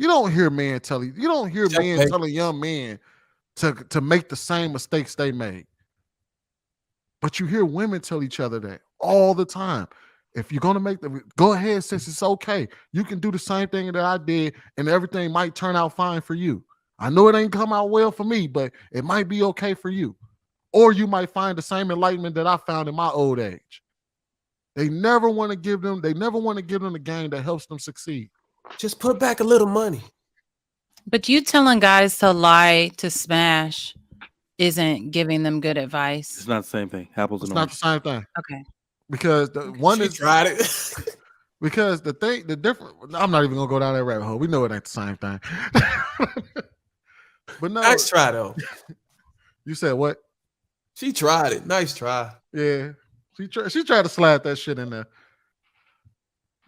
You don't hear men telling young men to make the same mistakes they made. But you hear women tell each other that all the time. If you're gonna make them, go ahead, sis. It's okay. You can do the same thing that I did, and everything might turn out fine for you. I know it ain't come out well for me, but it might be okay for you. Or you might find the same enlightenment that I found in my old age. They never want to give them the game that helps them succeed. Just put back a little money. But you telling guys to lie to smash isn't giving them good advice. It's not the same thing. Apples and oranges. It's not the same thing. Okay. Because the one is tried it. Because the different. I'm not even gonna go down that rabbit hole. We know it ain't the same thing. But no, nice try though. You said what? She tried it. Nice try. Yeah, she tried to slide that shit in there.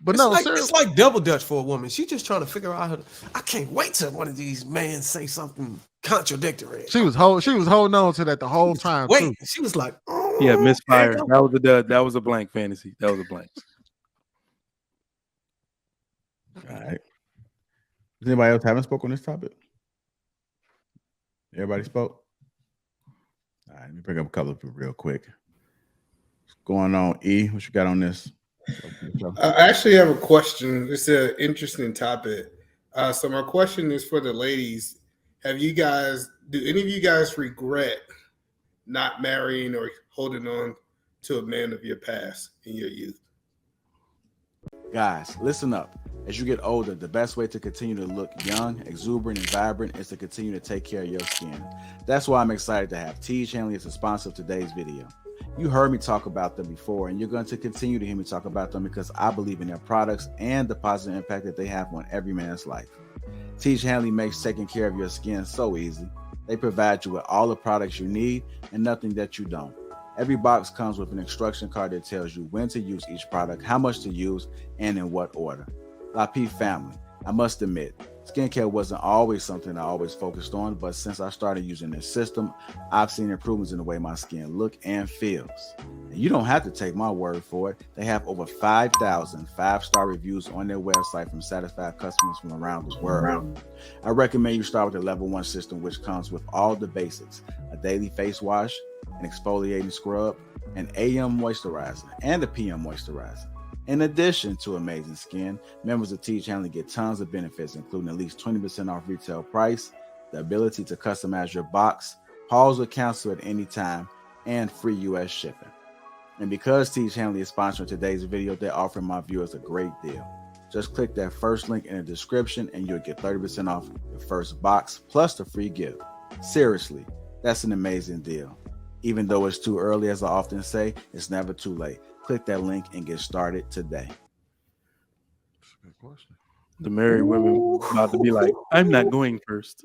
But it's like double dutch for a woman. She just trying to figure out I can't wait till one of these men say something contradictory. She was holding on to that the whole time. Wait, she was like, oh, yeah, misfire. That was a blank fantasy. That was a blank. All right. Does anybody else haven't spoke on this topic? Everybody spoke? All right, let me bring up a couple of people real quick. What's going on, E? What you got on this? I actually have a question. It's an interesting topic. So my question is for the ladies. Do any of you guys regret not marrying or holding on to a man of your past in your youth? Guys, listen up. As you get older, the best way to continue to look young, exuberant, and vibrant is to continue to take care of your skin. That's why I'm excited to have T. Hanley as a sponsor of today's video. You heard me talk about them before, and you're going to continue to hear me talk about them because I believe in their products and the positive impact that they have on every man's life. T. Hanley makes taking care of your skin so easy. They provide you with all the products you need and nothing that you don't. Every box comes with an instruction card that tells you when to use each product, how much to use, and in what order. Lapeef family, I must admit, skincare wasn't always something I always focused on, but since I started using this system, I've seen improvements in the way my skin looks and feels. And you don't have to take my word for it. They have over 5,000 5-star reviews on their website from satisfied customers from around the world. I recommend you start with the level 1 system, which comes with all the basics: a daily face wash, an exfoliating scrub, an AM moisturizer, and a PM moisturizer. In addition to amazing skin, members of Teach Hanley get tons of benefits, including at least 20% off retail price, the ability to customize your box, pause or cancel at any time, and free U.S. shipping. And because Teach Hanley is sponsoring today's video, they're offering my viewers a great deal. Just click that first link in the description and you'll get 30% off the first box plus the free gift. Seriously, that's an amazing deal. Even though it's too early, as I often say, it's never too late. Click that link and get started today. That's a good question. The married women about to be like, I'm not going first.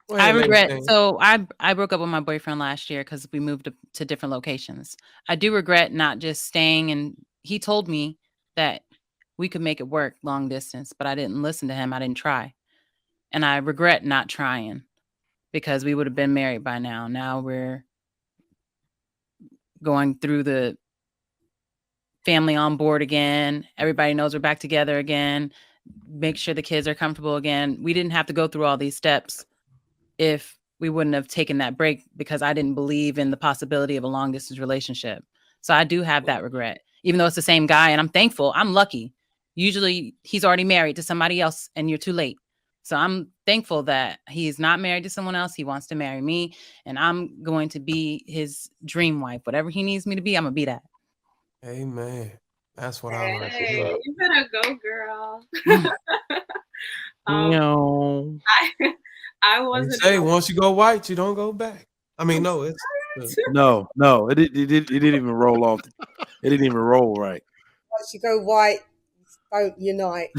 I regret. So I broke up with my boyfriend last year because we moved to different locations. I do regret not just staying, and he told me that we could make it work long distance, but I didn't listen to him. I didn't try. And I regret not trying because we would have been married by now. Now we're going through the family on board again. Everybody knows we're back together again. Make sure the kids are comfortable again. We didn't have to go through all these steps if we wouldn't have taken that break because I didn't believe in the possibility of a long distance relationship. So I do have that regret, even though it's the same guy. And I'm thankful. I'm lucky. Usually he's already married to somebody else and you're too late. So I'm thankful that he's not married to someone else. He wants to marry me, and I'm going to be his dream wife. Whatever he needs me to be, I'm going to be that. Amen. That's what I like to hear. You better go, girl. No. I wasn't. Say once you go white, you don't go back. I mean, no, it's no. It didn't even roll off. It didn't even roll right. Once you go white, don't unite.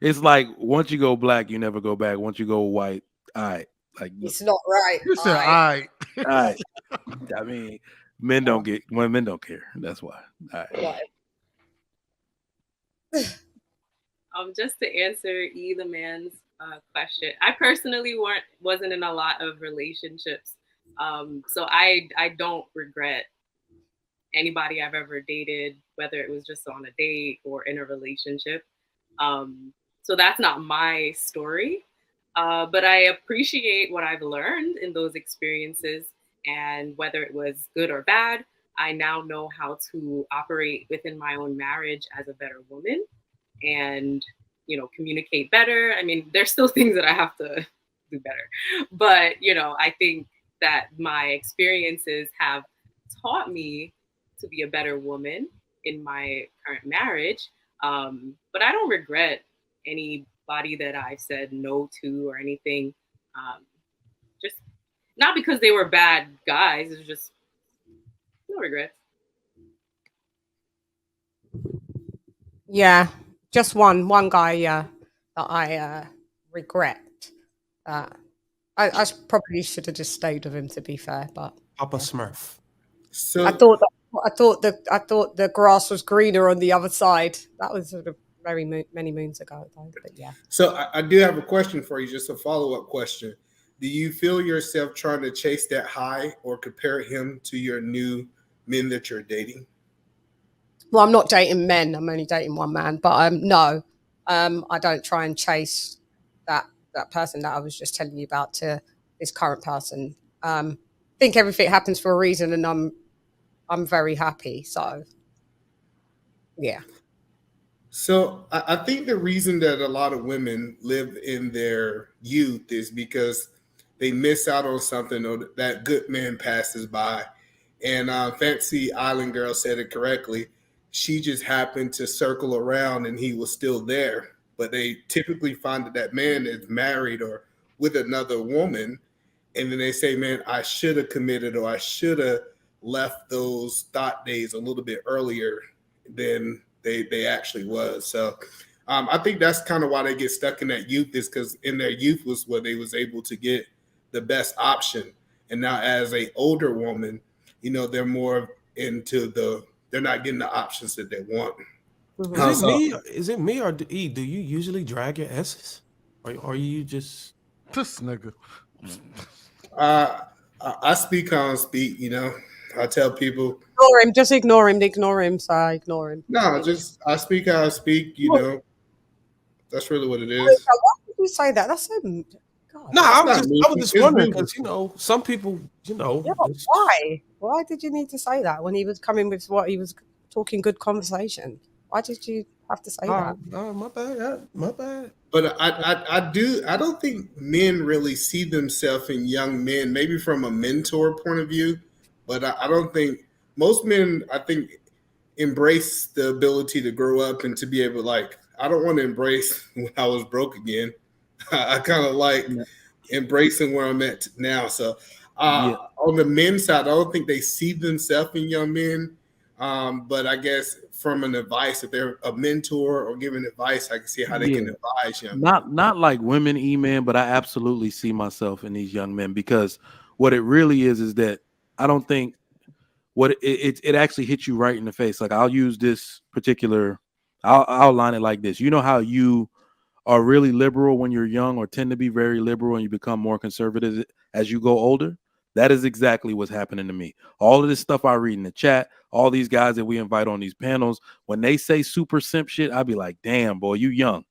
It's like once you go black, you never go back. Once you go white, all right. Like it's not right. You said all right. All right. I mean, men don't care. That's why. All right. Just to answer the man's question, I personally wasn't in a lot of relationships, so I don't regret anybody I've ever dated, whether it was just on a date or in a relationship. So that's not my story. But I appreciate what I've learned in those experiences, and whether it was good or bad, I now know how to operate within my own marriage as a better woman and, communicate better. I mean, there's still things that I have to do better, but, I think that my experiences have taught me to be a better woman in my current marriage. But I don't regret anybody that I said no to or anything. Just not because they were bad guys. It's just no regrets. Yeah, just one guy. Yeah, that I regret. I probably should have just stayed with him, to be fair. But Papa Smurf. So I thought the grass was greener on the other side. That was sort of many moons ago, though. But yeah. So I do have a question for you, just a follow-up question. Do you feel yourself trying to chase that high or compare him to your new men that you're dating? Well, I'm not dating men. I'm only dating one man. But no, I don't try and chase that person that I was just telling you about to this current person. I think everything happens for a reason, and I'm very happy. So, yeah. So I think the reason that a lot of women live in their youth is because they miss out on something, or that good man passes by. And Fancy Island Girl said it correctly. She just happened to circle around and he was still there. But they typically find that man is married or with another woman. And then they say, man, I should have committed, or I should have left those thought days a little bit earlier than they actually was. So I think that's kind of why they get stuck in that youth, is because in their youth was where they was able to get the best option. And now as a older woman, they're more into they're not getting the options that they want. Is it me or do you usually drag your S's? Or you just This nigga. I speak how I speak, I tell people. Ignore him. Just ignore him. So I ignore him. No, just I speak how I speak, That's really what it is. Why did you say that? That's so... God. No, I was It's just wondering moving. because some people, Yeah, but why? Why did you need to say that when he was coming with what he was talking good conversation? Why did you have to say that? My bad. My bad. But I don't think men really see themselves in young men, maybe from a mentor point of view, but I don't think most men, I think, embrace the ability to grow up and to be able to, I don't want to embrace when I was broke again. I kind of like embracing where I'm at now. So on the men's side, I don't think they see themselves in young men. But I guess from an advice, if they're a mentor or giving advice, I can see how they can advise young men. Not like women, men, but I absolutely see myself in these young men, because what it really is that I don't think what it actually hits you right in the face. Like, I'll use this particular, I'll line it like this. You know how you are really liberal when you're young, or tend to be very liberal, and you become more conservative as you go older? That is exactly what's happening to me. All of this stuff I read in the chat, all these guys that we invite on these panels, when they say super simp shit, I'd be like, damn, boy, you young.